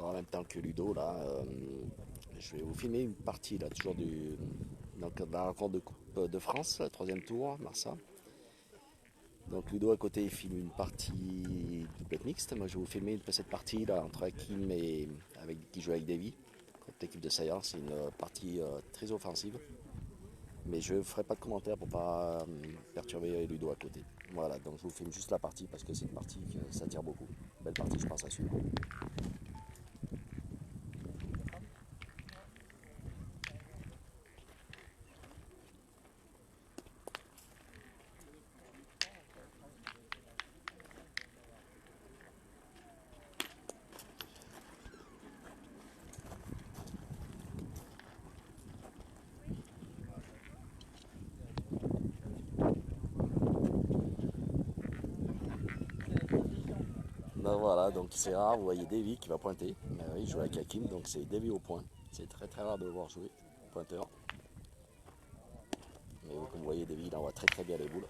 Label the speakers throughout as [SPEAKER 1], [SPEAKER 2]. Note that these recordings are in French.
[SPEAKER 1] en même temps que Ludo, là, je vais vous filmer une partie, là, toujours donc, de la rencontre de Coupe de France, le troisième tour, Marsa. Donc Ludo à côté il filme une partie double mixte. Moi je vais vous filmer cette partie là entre Hakim et qui joue avec Davy contre l'équipe de Saillant. C'est une partie très offensive. Mais je ne ferai pas de commentaires pour pas perturber Ludo à côté. Voilà, donc je vous filme juste la partie parce que c'est une partie qui s'attire beaucoup. Belle partie je pense à suivre. Ben voilà, donc c'est rare, vous voyez Davy qui va pointer. Ben oui, il joue avec Hakim, donc c'est Davy au point. C'est très très rare de le voir jouer, pointeur. Mais comme vous voyez, Davy il envoie très très bien les boules.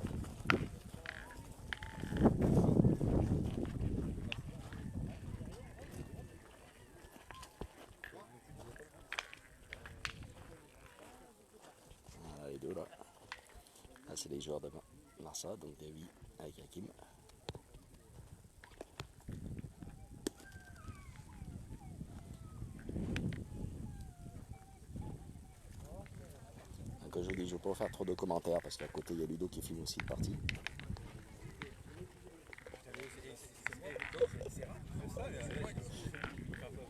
[SPEAKER 1] Voilà les deux là. Là c'est les joueurs de Marsa, donc Davy avec Hakim. Comme je vous dis, je ne vais pas faire trop de commentaires parce qu'à côté il y a Ludo qui filme aussi une partie.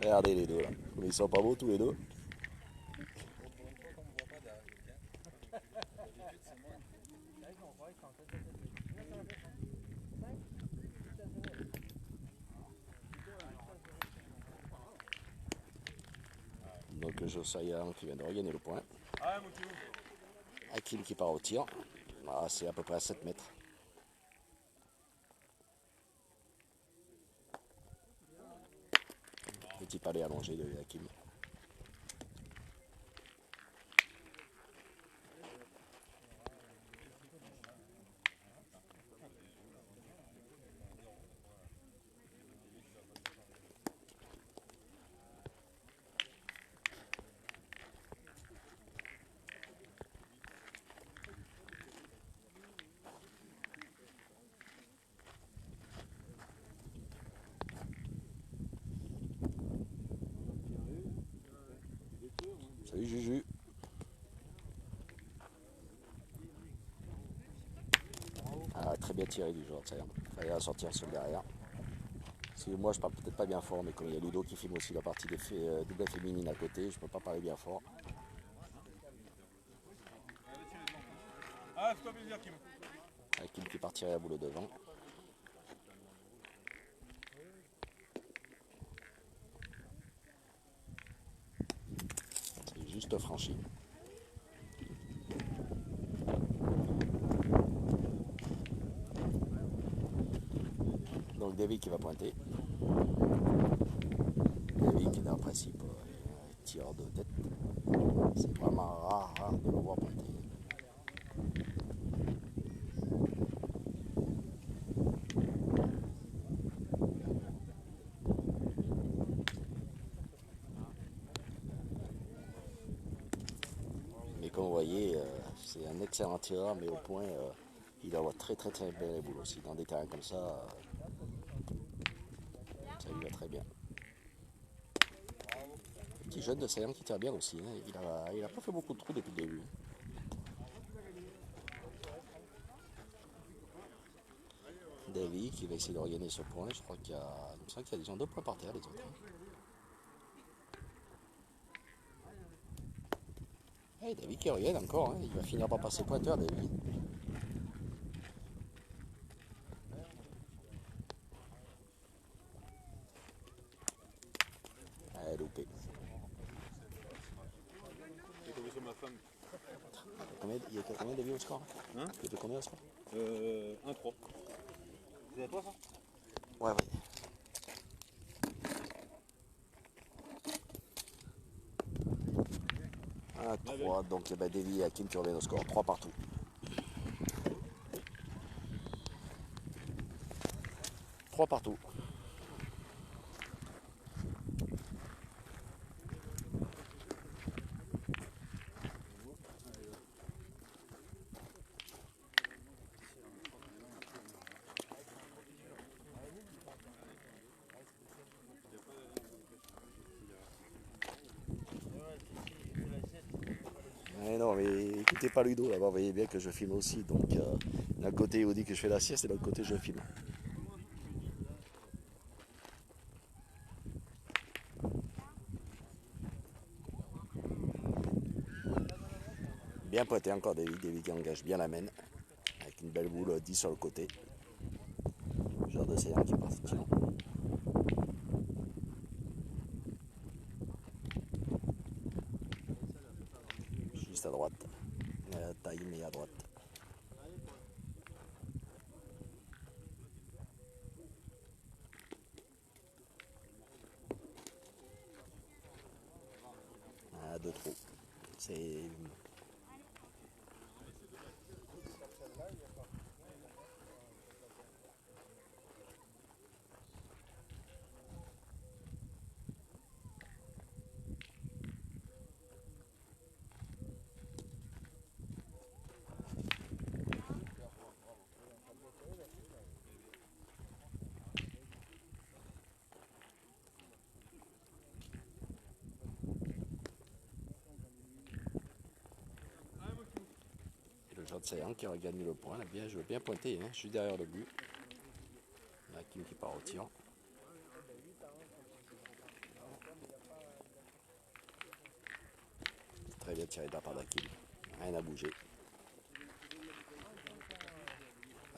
[SPEAKER 1] Regardez les deux là, ils sont pas beaux tous les deux. Donc Josiah qui vient de regagner le point. Hakim qui part au tir. Voilà, c'est à peu près à 7 mètres. Petit palais allongé de Hakim. Salut Juju. Ah, très bien tiré du joueur de Saillant. Il fallait la sortir sur le derrière. Parce que moi je parle peut-être pas bien fort, mais comme il y a Ludo qui filme aussi la partie des double féminine à côté, je peux pas parler bien fort.
[SPEAKER 2] Ah, c'est toi plaisir, Kim.
[SPEAKER 1] Hakim qui part tirer la boule devant. C'est juste franchi. Donc David qui va pointer. David qui en principe tireur de tête. C'est vraiment rare de le voir pointer. Mais comme vous voyez, c'est un excellent tireur, mais au point, il envoie très très très bien les boules aussi. Dans des terrains comme ça lui va très bien. Petit jeune de Saillant qui tire bien aussi. Hein. Il a pas fait beaucoup de trous depuis le début. Davy qui va essayer de regagner ce point. Je crois qu'il y a, il me semble qu'il y a déjà 2 points par terre les autres. Hey, Davy qui regagne encore. Hein. Il va finir par passer pointeur, Davy. Ah, loupé.
[SPEAKER 2] J'ai tombé sur ma femme.
[SPEAKER 1] Il y a combien Davy au score?
[SPEAKER 2] Hein?
[SPEAKER 1] Il y a combien au score?
[SPEAKER 2] 1-3. C'est à toi ça?
[SPEAKER 1] Ouais, ouais. Ah, 3, donc Davy et Hakim qui reviennent au score, 3 partout. Trois partout. Eh non, mais écoutez pas Ludo là-bas, vous voyez bien que je filme aussi. Donc d'un côté, il vous dit que je fais la sieste et de l'autre côté, je filme. Bien pointé encore David qui engage bien la mène. Avec une belle boule 10 sur le côté. Genre de Seyhan qui est parti. Juste à droite. Taille mais à droite. À deux trous. C'est le genre de Seyhan qui aura gagné le point. Bien joué, bien pointé. Hein. Je suis derrière le but. Hakim qui part au tir. Très bien tiré de la part d'Hakim. Rien à bouger.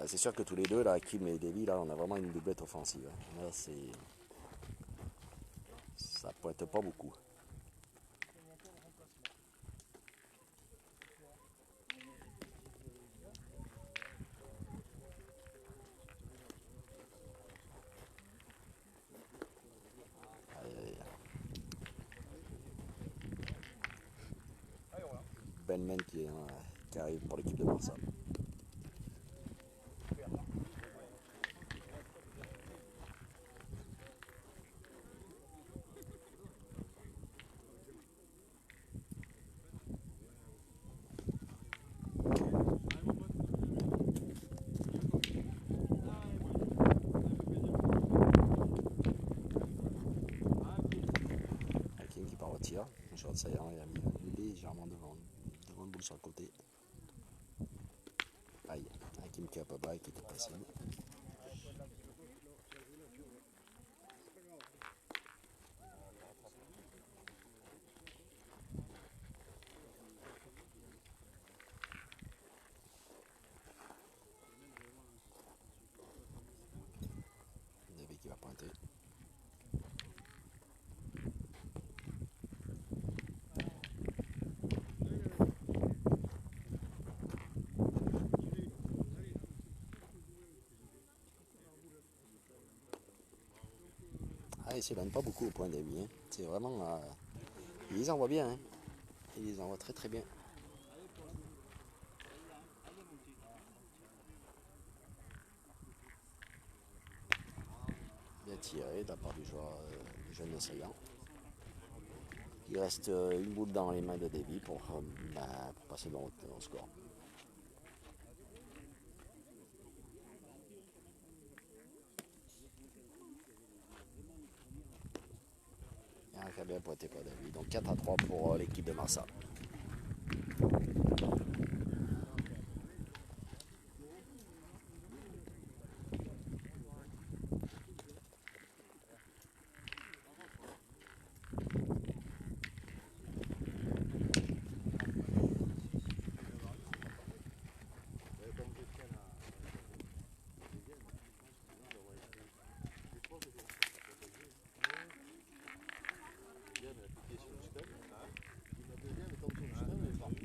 [SPEAKER 1] C'est sûr que tous les deux, là, Hakim et Davy, là, on a vraiment une doublette offensive. Là, ça pointe pas beaucoup. Benman qui arrive pour l'équipe de Barça. Hakim qui part au tir. Short Seyhan il a mis légèrement devant le boule sur le côté. Aïe, Hakim qui a pas bas qui était pas signe. Davy qui va pointer. Ah, il s'éloigne pas beaucoup au point Davy. Hein. C'est vraiment. Il les envoie bien. Hein. Il les envoie très très bien. Bien tiré de la part du joueur jeune de Seyhan. Il reste une boule dans les mains de Davy pour passer au score. Il a bien pointé pour Davy. Donc 4-3 pour l'équipe de Marsa.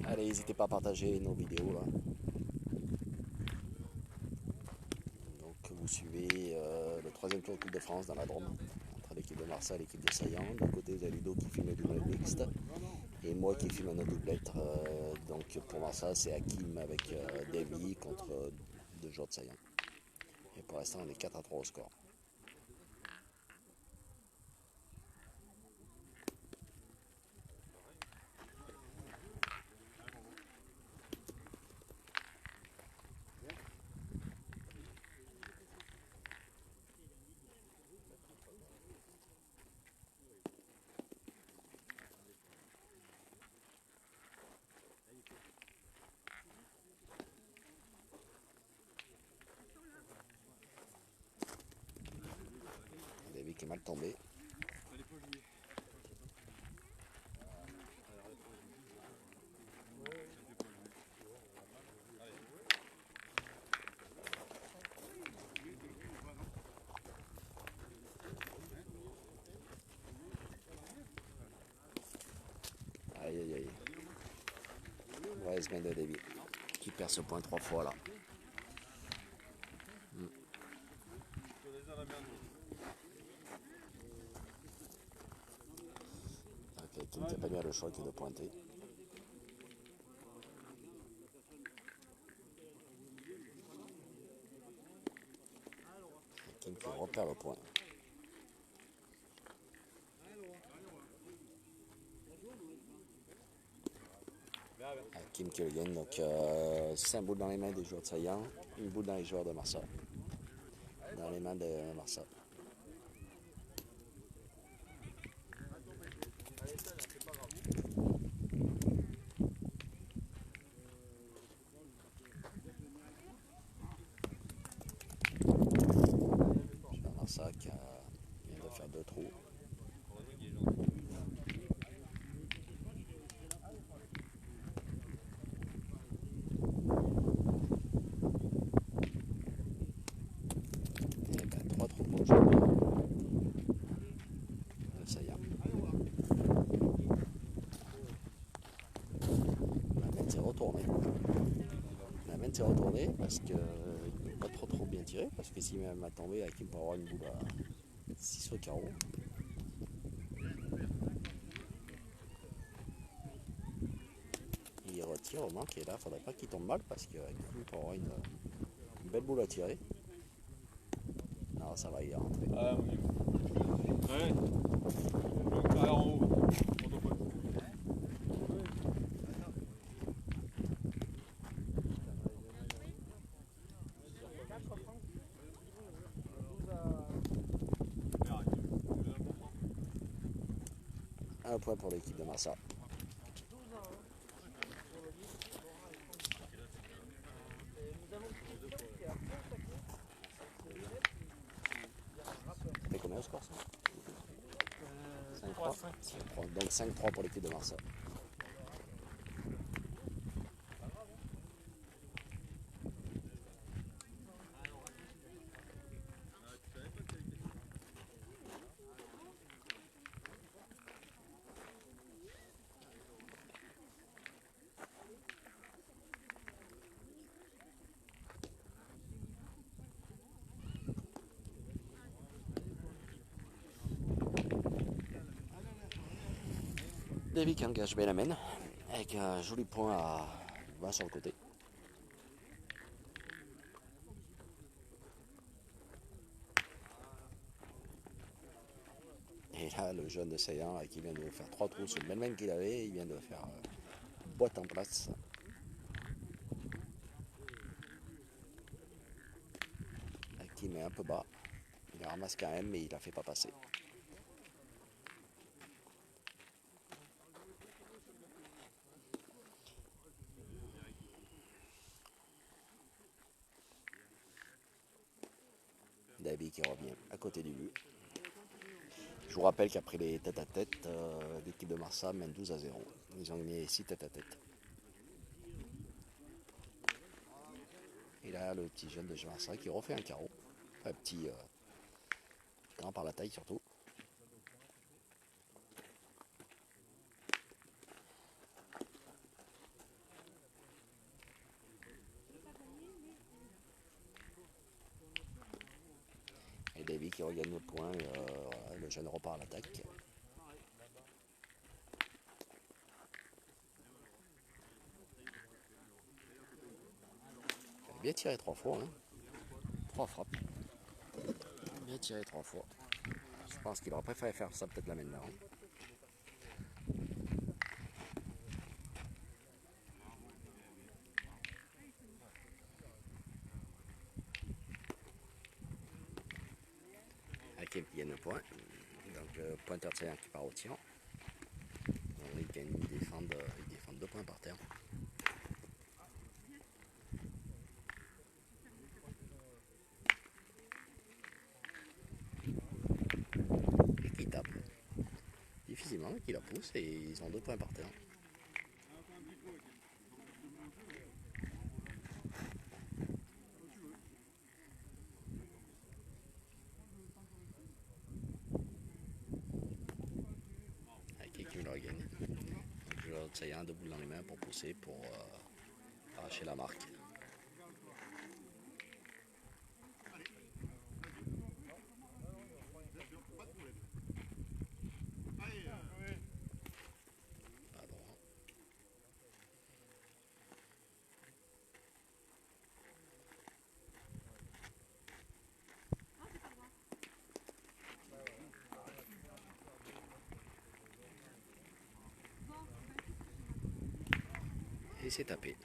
[SPEAKER 1] Allez, n'hésitez pas à partager nos vidéos là. Donc vous suivez le troisième tour de Coupe de France dans la Drôme entre l'équipe de Marseille et l'équipe de Seyhan. D'un côté vous avez Ludo qui filme le double mixte et moi qui filme notre doublette. Donc pour Marseille c'est Hakim avec Davy contre deux joueurs de Seyhan. Et pour l'instant on est 4-3 au score. mal tombé. Aïe aïe aïe. Mauvaise main de Davy qui perd ce point 3 fois là. Ok, Kim qui n'a pas bien le choix qui doit pointer. Kim qui repère le point. Kim qui le gagne, donc 5 boules dans les mains des joueurs de Saillant, une boule dans les joueurs de Marsa. Dans les mains de Marsa. Marsa qui vient de faire 2 trous. Et ben 3 trous pour le joueur de Saillant. La main s'est retournée. La main s'est retournée parce que il n'est pas trop bien tiré. Parce que si même à tomber, Kim peut avoir une boule à 6 au carreau. Il retire au manque et là, il ne faudrait pas qu'il tombe mal parce qu'il peut avoir une belle boule à tirer. Non, ça va, il est rentré.
[SPEAKER 2] Ah, mon Dieu. Ouais. Donc, en haut.
[SPEAKER 1] Un point pour l'équipe de Marsa. Ça fait combien le score ça 5-3. Donc 5-3 pour l'équipe de Marsa. Davy qui engage bien la main avec un joli point à 20 sur le côté. Et là, le jeune de Saillant qui vient de faire 3 trous sur le même main qu'il avait, il vient de faire boîte en place. Qui met un peu bas. Il ramasse quand même, mais il la fait pas passer. Davy qui revient à côté du but. Je vous rappelle qu'après les tête-à-tête, l'équipe de Marsa mène 12-0. Ils ont gagné 6 tête-à-tête. Et là, le petit jeune de chez Marsa qui refait un carreau. Un petit grand par la taille surtout. Et Davy qui regagne le point. Le jeune repart à l'attaque. Bien tiré 3 fois. 3 frappes. Bien tiré 3 fois. Je pense qu'il aurait préféré faire ça peut-être la maintenant. Hakim qui gagne le point. Donc le pointeur de Saillant qui part au tir. Ils défendent 2 points par terre. effectivement, qui la pousse et ils ont 2 points par terre. Qui accumule la gagne. Le Saillant debout dans les mains pour pousser, pour arracher la marque. Et c'est tapé.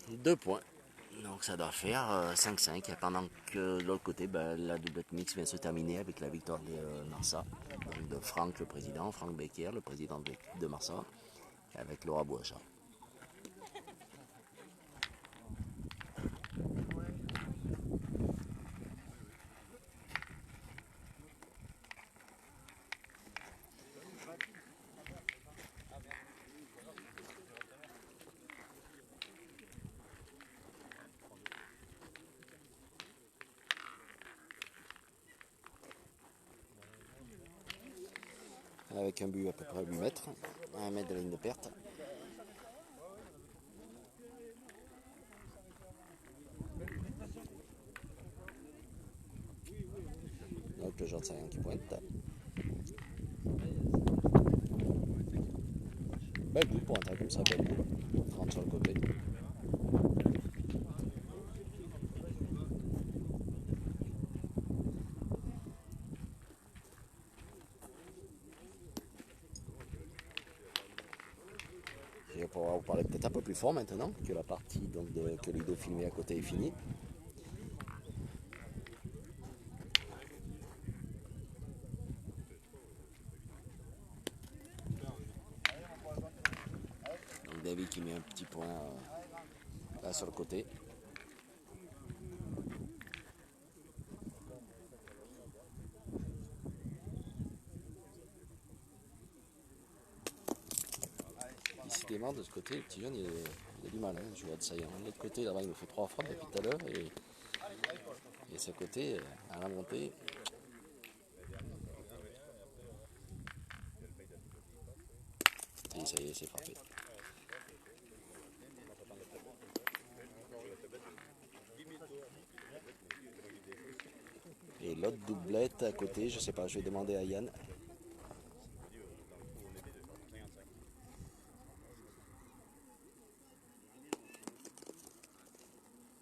[SPEAKER 1] 2 points. Donc ça doit faire 5-5. Pendant que de l'autre côté, la doublette mix vient se terminer avec la victoire de Marsa. Donc de Franck, le président, Franck Becker, le président de Marsa, avec Laura Bouachat. Avec un but à peu près à 8 mètres, à 1 mètre de la ligne de perte. Donc le joueur de Saillant qui pointe. Belle boule pour entrer comme ça, belle boule. 30 sur le côté. Je vais pouvoir vous parler peut-être un peu plus fort maintenant que la partie donc, que Ludo filmait à côté est finie. Donc David qui met un petit point là sur le côté. Décidément de ce côté, le petit jeune il a du mal, hein, je vois de Saillant. De l'autre côté là-bas il me fait 3 frappes depuis tout à l'heure et ce côté à la montée. Et ça y est, c'est frappé. Et l'autre doublette à côté, je sais pas, je vais demander à Yann.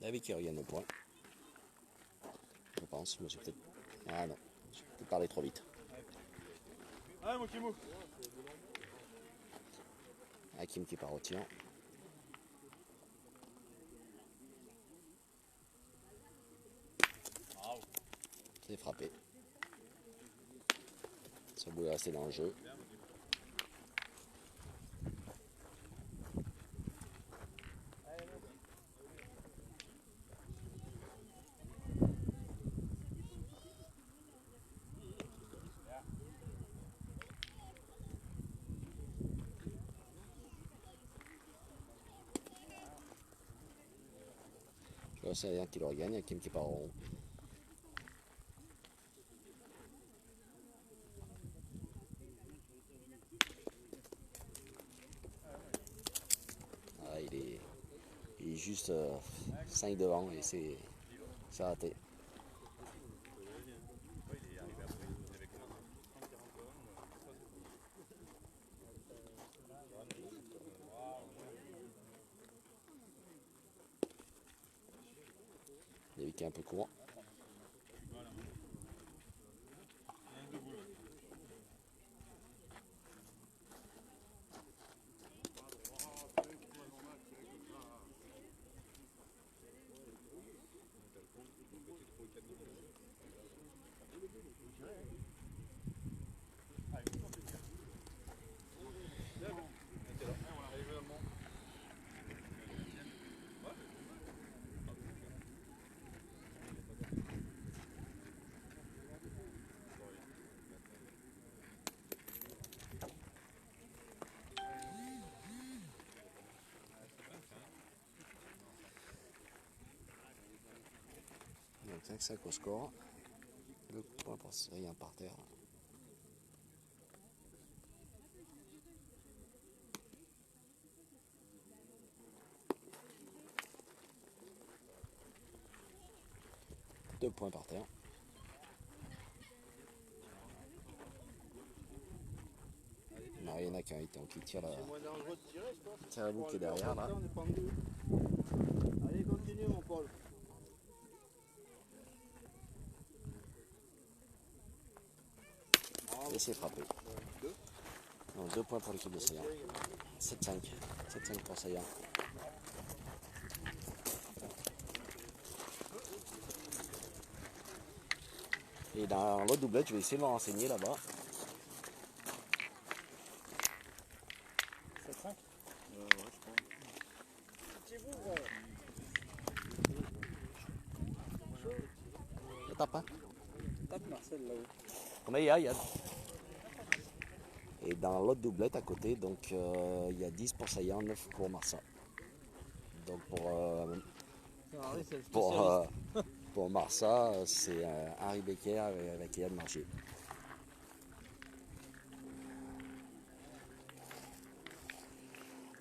[SPEAKER 1] David qui revienne au point. Je pense, mais j'ai peut-être. Ah non, j'ai peut-être parlé trop vite. Hakim qui part au tir. C'est frappé. Ça voulait rester dans le jeu. C'est rien qui le regagne, Hakim qui part en rond. Ah, il est juste 5 devant et c'est raté. David qui est un peu court. 5-5 au score. Le point pour Saillant par terre. Deux points par terre. Non, il y en a qu'un qui tire la boucle qui est derrière là.
[SPEAKER 2] Allez, continue mon Paul.
[SPEAKER 1] Et c'est frappé. Donc 2 points pour l'équipe de Saillant. 7-5. 7-5 pour Saillant. Et dans l'autre doublette, je vais essayer de me renseigner là-bas.
[SPEAKER 2] 7-5 ouais, je crois.
[SPEAKER 1] Je tape, hein?
[SPEAKER 2] Tape Marcel là-haut.
[SPEAKER 1] Combien il y a, Yann? Et dans l'autre doublette à côté, donc il y a 10 pour Saillant, 9 pour Marsa. Donc pour Marsa, c'est Harry Becker avec Yann Marché.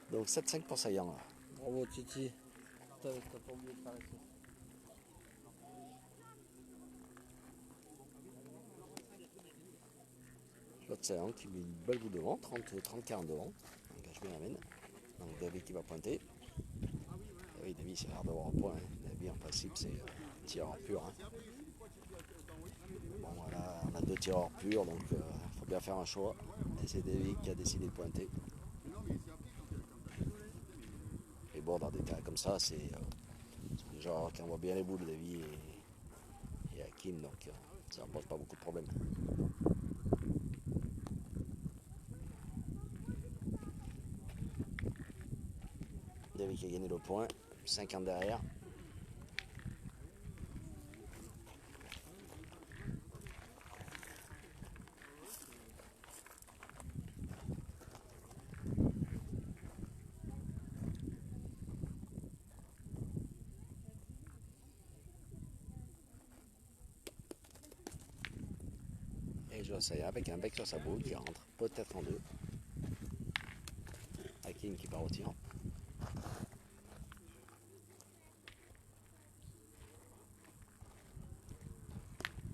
[SPEAKER 1] Donc 7-5 pour Saillant. Là.
[SPEAKER 2] Bravo Titi. T'as pas oublié de faire ici.
[SPEAKER 1] L'autre Saillant qui met une belle bout devant, 30-40 devant. Donc je bien l'amène. Donc David qui va pointer. Et oui, David, c'est l'air d'avoir un point. Hein. David, en principe, c'est tireur pur. Hein. Bon, voilà, on a 2 tireurs purs, donc il faut bien faire un choix. Et c'est David qui a décidé de pointer. Et bon, dans des cas comme ça, c'est des joueurs qui envoient bien les boules, David et Hakim, donc ça ne pose pas beaucoup de problèmes. David qui a gagné le point, 50 derrière. Et je sais, avec un bec sur sa boule qui rentre, peut-être en 2. Hakim qui part au tir.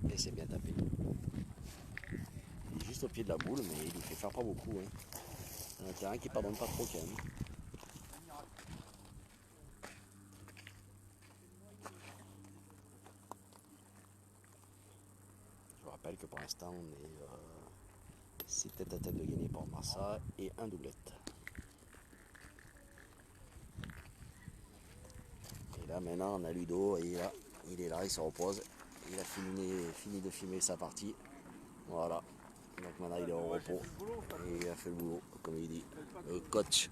[SPEAKER 1] Et c'est bien tapé. Il est juste au pied de la boule, mais il lui fait faire pas beaucoup. Hein. C'est un terrain qui pardonne pas trop quand même. Je vous rappelle que pour l'instant, on est 6 têtes à tête de gagner pour Marsa et un doublette. Et là maintenant, on a Ludo et là, il est là, il se repose. Il a fini de filmer sa partie. Voilà. Donc maintenant, il est au repos. Et il a fait le boulot, comme il dit. Le coach.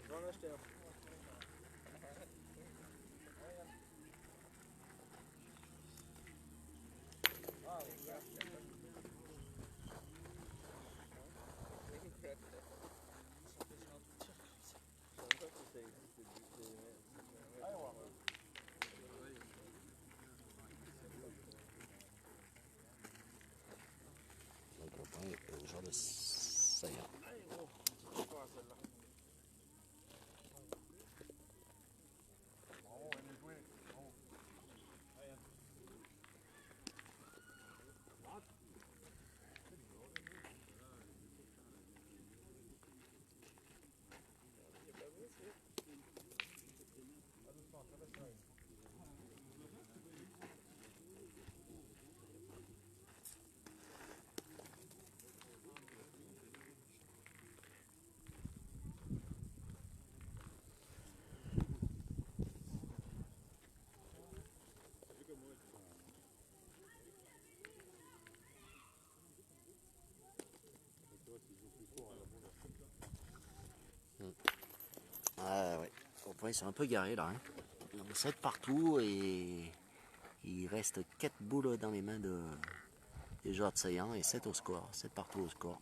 [SPEAKER 2] Je vais en acheter un.
[SPEAKER 1] Donc le point est au genre de Saillant. points ils sont un peu garés là. Hein. Il y en a 7 partout et il reste 4 boules dans les mains des joueurs de Saillant et 7 au score. 7 partout au score.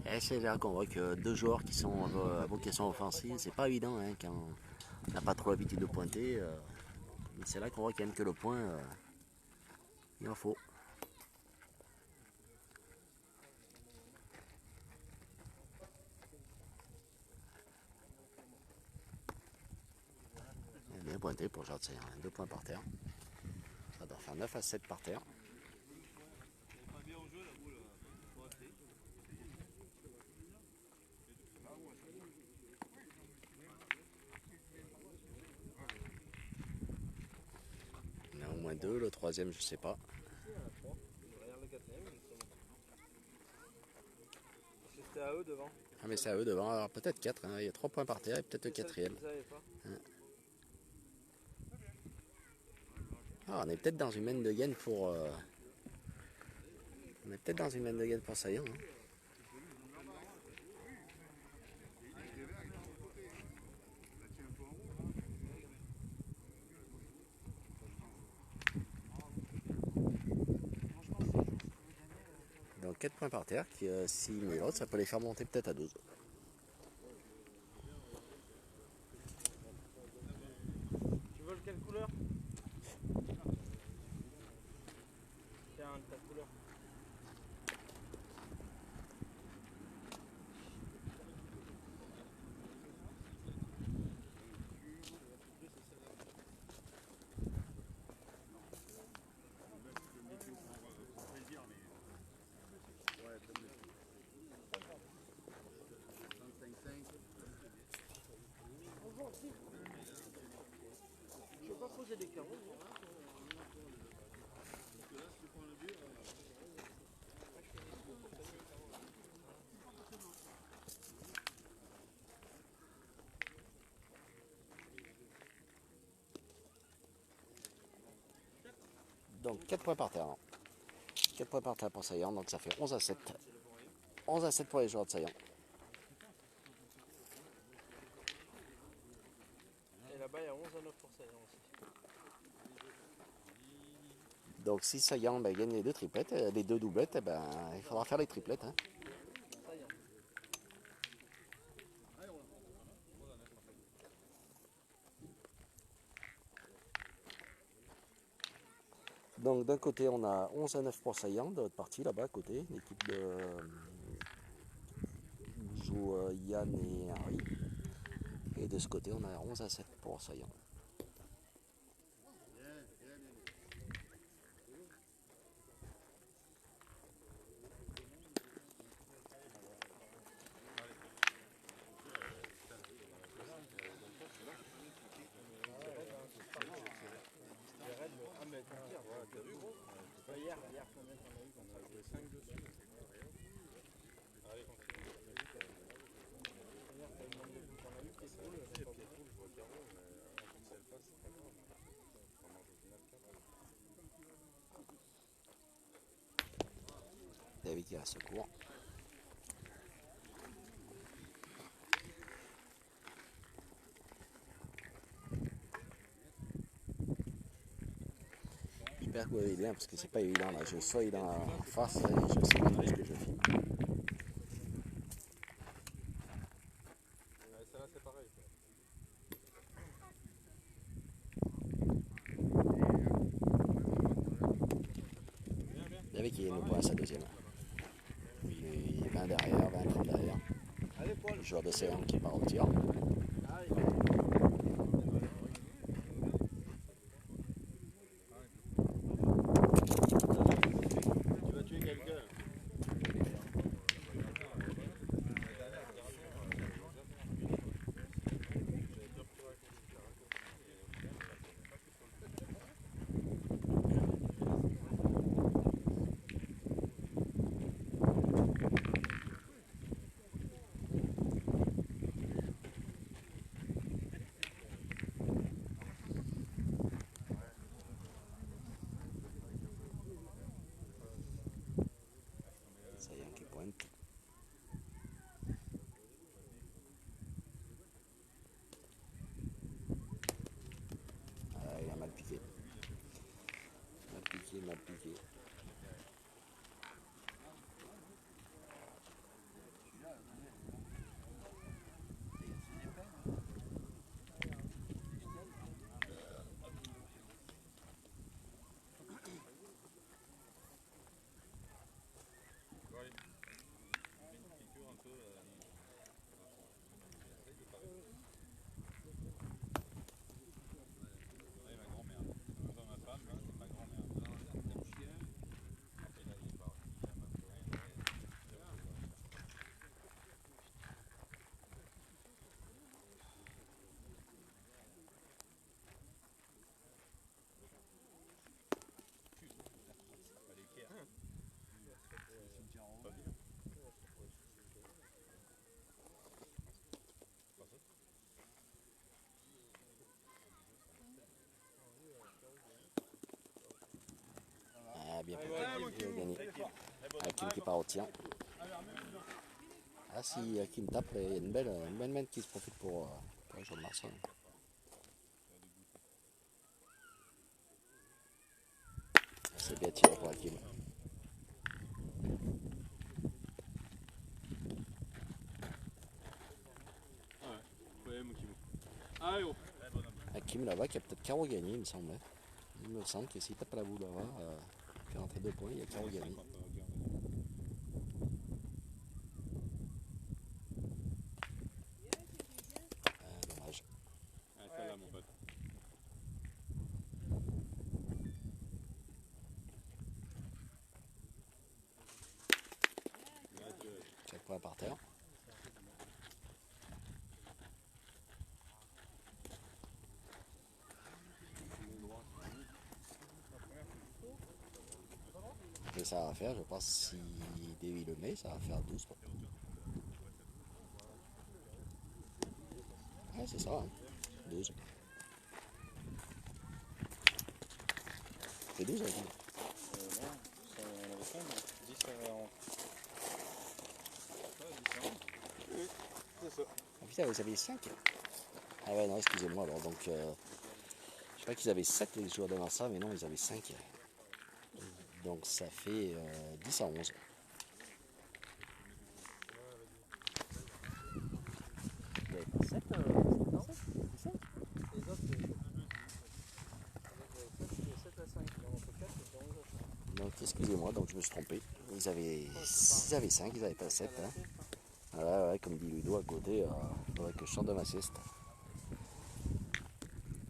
[SPEAKER 1] Et c'est là qu'on voit que 2 joueurs qui sont à vocation offensive, c'est pas évident hein, quand on n'a pas trop l'habitude de pointer. Mais c'est là qu'on voit quand même que le point, il en faut. Bien pointé pour Jardin, 2 points par terre. Ça doit faire 9 à 7 par terre. Il y en a au moins 2, le troisième je sais pas.
[SPEAKER 2] C'est à eux devant.
[SPEAKER 1] Ah mais c'est à eux devant, alors peut-être 4, hein. Il y a 3 points par terre et peut-être le quatrième. Ah, on est peut-être dans une main de gain pour... On est peut-être dans une main de gain pour Saillant. Hein. Donc 4 points par terre, qui s'il met l'autre, ça peut les faire monter peut-être à 12.
[SPEAKER 2] Tu veux quelle couleur? Tiens, ta couleur. Je veux pas poser des carreaux.
[SPEAKER 1] Donc 4 points par terre. 4 points par terre pour Saillant, donc ça fait 11 à 7. 11 à 7 pour les joueurs de Saillant.
[SPEAKER 2] Et là-bas, il y a 11 à 9 pour Saillant aussi.
[SPEAKER 1] Donc si Saillant gagne les 2 triplettes, les 2 doublettes, il faudra faire les triplettes. Hein. Donc d'un côté on a 11 à 9 pour Saillant, de l'autre partie là-bas à côté, l'équipe de joue Yann et Henri. Et de ce côté on a 11 à 7 pour Saillant.
[SPEAKER 2] Hier, combien t'en as eu comme ça? 5 dessus. Allez, continue. Hier, t'as eu moins de buts, t'en as eu, c'est cool. Je vois carreau, mais comme ça elle passe, c'est pas grave. On mange au final 4.
[SPEAKER 1] David qui a secours. J'espère que vous voyez bien parce que c'est pas évident là. Je sois en face et je sais pas trop ce que je filme.
[SPEAKER 2] Celle-là c'est pareil.
[SPEAKER 1] David qui nous point à sa deuxième. Il est 20 derrière, 20, 30 derrière. Le joueur de Saillant qui part au tir. le piquer. Ah, bien fait. Il a gagné. Hakim qui part au tir. Ah, si Hakim tape, il y a une belle main qui se profite pour le jeu de Marsan. C'est bien tiré pour Hakim. Hakim là-bas qui a peut-être carreau gagné, il me semble. Il me semble que s'il tape à la boule là-bas, il fait rentrer 2 points, il y a carreau gagné. Dommage. Chaque point par terre. Et ça va faire, je pense, si Davy le met, ça va faire 12 points. Ouais, c'est ça, hein. 12. C'est 12 Hakim.
[SPEAKER 2] Non, on avait 5, 10 à 11. Ouais, 10 à 11. Oui, c'est ça.
[SPEAKER 1] Ah putain, vous aviez 5. Ah ouais, non, excusez-moi alors. Donc, je crois qu'ils avaient 7 les joueurs devant ça, mais non, ils avaient 5. Donc ça fait 10 à 11. Vous n'avez pas 7 non 17
[SPEAKER 2] Les autres, c'est 7 à 5. Donc, 4, c'est 11 à 5.
[SPEAKER 1] Donc excusez-moi, donc je me suis trompé. Ils avaient 5, ils n'avaient pas 7. Hein. Voilà, ouais, comme dit Ludo à côté, il faudrait que je sorte de ma sieste.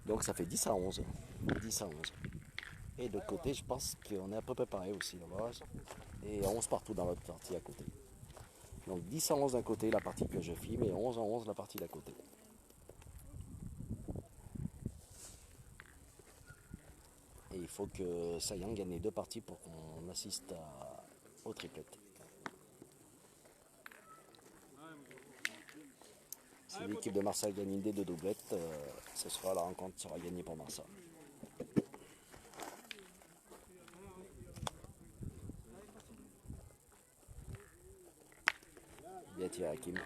[SPEAKER 1] Donc ça fait 10 à 11. 10 à 11. Et de l'autre côté, je pense qu'on est à peu près pareil aussi là-bas. Et 11 partout dans l'autre partie à côté. Donc 10 à 11 d'un côté, la partie que je filme, et 11 à 11 la partie d'à côté. Et il faut que Sayang gagne les 2 parties pour qu'on assiste au triplette. Si l'équipe de Marseille gagne une des 2 doublettes, ce sera la rencontre sera gagnée pour Marseille. Bien tiré Hakim.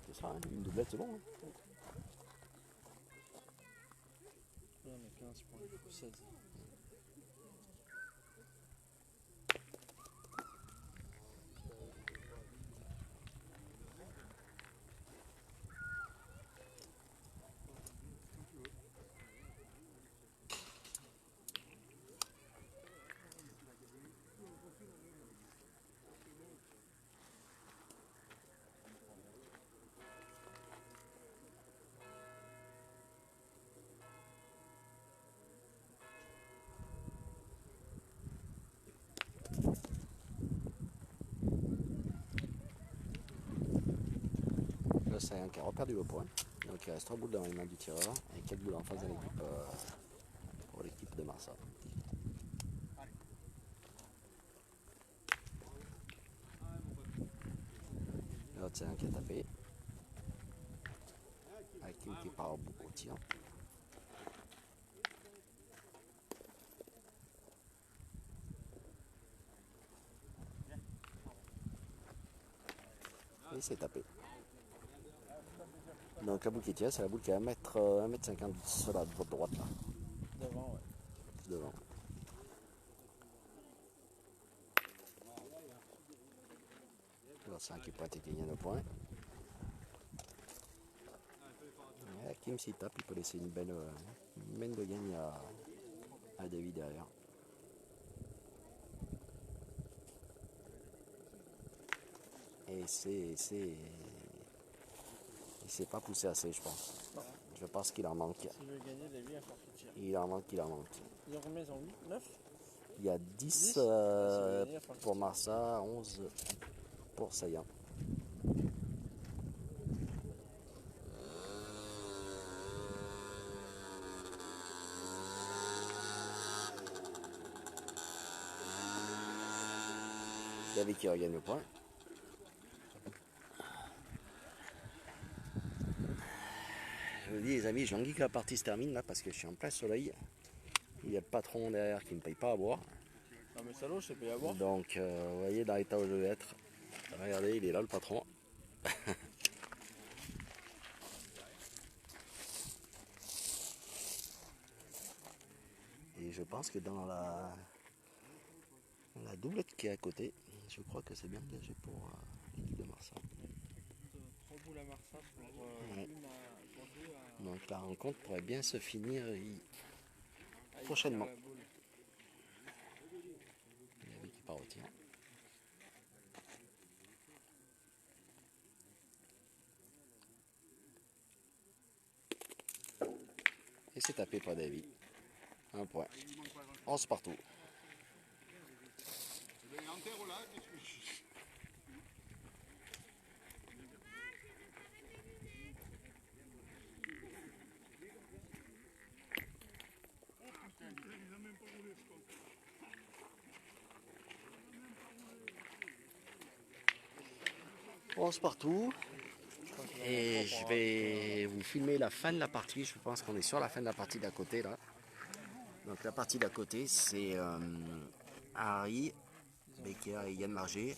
[SPEAKER 1] C'est ça, hein, une doublette c'est bon. Hein.
[SPEAKER 2] On a 15 points, 16.
[SPEAKER 1] Là, Sayang qui a reperdu le point. Donc il reste 3 boules dans les mains du tireur et 4 boules en face de l'équipe pour l'équipe de Marseille. L'autre Sayang qui a tapé. Hakim qui part au tir. Et c'est tapé. Donc la boule qui tient, c'est la boule qui est à 1m50 sur la droite là.
[SPEAKER 2] Devant, ouais.
[SPEAKER 1] Devant. Vincent qui pointe et qui gagne le point. Et Kim s'y tape, il peut laisser une belle main de gagne à David derrière. Et il s'est pas poussé assez, je pense.
[SPEAKER 2] Non.
[SPEAKER 1] Je pense qu'il en manque.
[SPEAKER 2] S'il veut gagner, David, il a fort tir.
[SPEAKER 1] Il en manque.
[SPEAKER 2] Ils ont combien? Ils ont 8, 9?
[SPEAKER 1] Il y a 10
[SPEAKER 2] 10 gagner, il a fort
[SPEAKER 1] pour
[SPEAKER 2] tir.
[SPEAKER 1] Marsa, 11 pour Saillant. David qui regagne le point. Je vous dis les amis, j'ai envie que la partie se termine là parce que je suis en plein soleil. Il y a le patron derrière qui ne me paye pas à boire.
[SPEAKER 2] Non mais salaud, je sais pas y avoir.
[SPEAKER 1] Donc vous voyez dans l'état où je vais être. Regardez, il est là le patron. Et je pense que dans la doublette qui est à côté, je crois que c'est bien engagé pour l'équipe de Marsa.
[SPEAKER 2] 3 boules à Marsa pour
[SPEAKER 1] Ouais.
[SPEAKER 2] une pour 2 à...
[SPEAKER 1] Donc la rencontre pourrait bien se finir
[SPEAKER 2] à
[SPEAKER 1] prochainement.
[SPEAKER 2] la boule.
[SPEAKER 1] Il y avait qui part au tir. Et c'est tapé par Davy. Un point. 11 partout. Partout. Et je vais vous filmer la fin de la partie. Je pense qu'on est sur la fin de la partie d'à côté là. Donc la partie d'à côté c'est Harry, Becker et Yann Marger.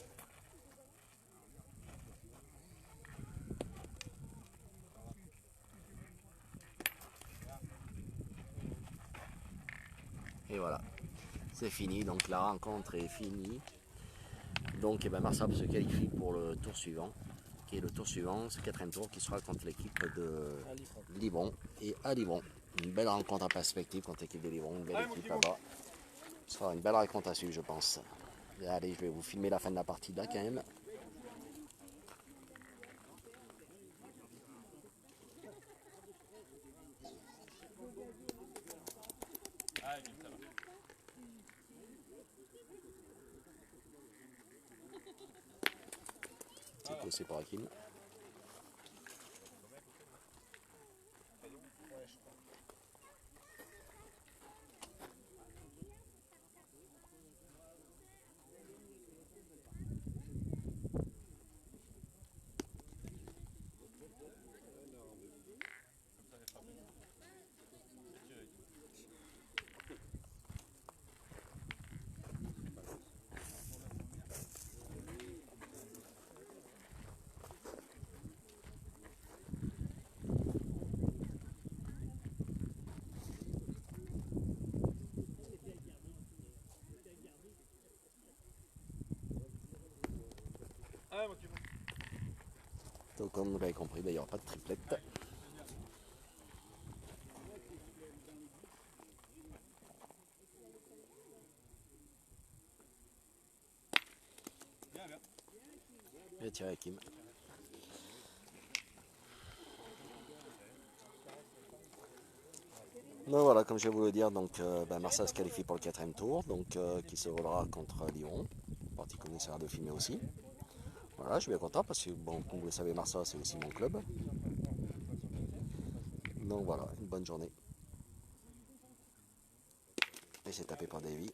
[SPEAKER 1] Et voilà, c'est fini. Donc la rencontre est finie. Donc Marsa se qualifie pour le tour suivant. Qui est le tour suivant, ce 4e tour qui sera contre l'équipe de Livron et à Livron. Une belle rencontre en perspective contre l'équipe de Livron, une belle équipe là-bas. Ce sera une belle rencontre à suivre, je pense. Et allez, je vais vous filmer la fin de la partie là quand même. C'est poussé par Hakim. Donc comme vous l'avez compris, il n'y aura pas de triplette. Bien tiré Hakim. Donc voilà, comme je vais vous le dire, donc Marsa se qualifie pour le 4e tour, donc qui se roulera contre Lyon. Partie que vous essaiera de filmer aussi. Voilà, je suis bien content parce que bon, comme vous le savez, Marsa c'est aussi mon club. Donc voilà, une bonne journée. Et c'est tapé par Davy.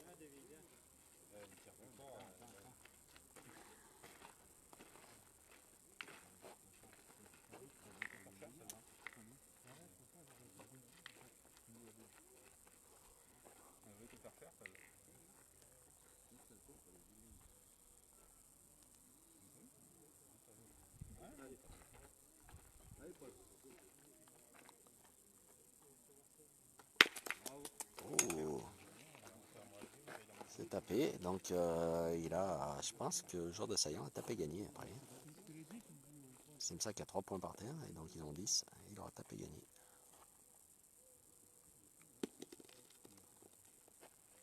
[SPEAKER 1] tapé. Donc il a, je pense que le joueur de Saillant a tapé gagné après. C'est ça qu'il y a 3 points par terre, et donc ils ont 10, il aura tapé gagné.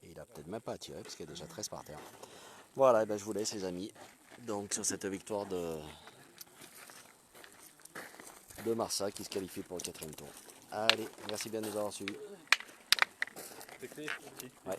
[SPEAKER 1] Et il a peut-être même pas attiré, parce qu'il y a déjà 13 par terre. Voilà, et ben je vous laisse les amis. Donc sur cette victoire de Marsa qui se qualifie pour le 4e tour. Allez, merci bien de nous avoir suivis.
[SPEAKER 2] C'est clé.
[SPEAKER 1] Ouais.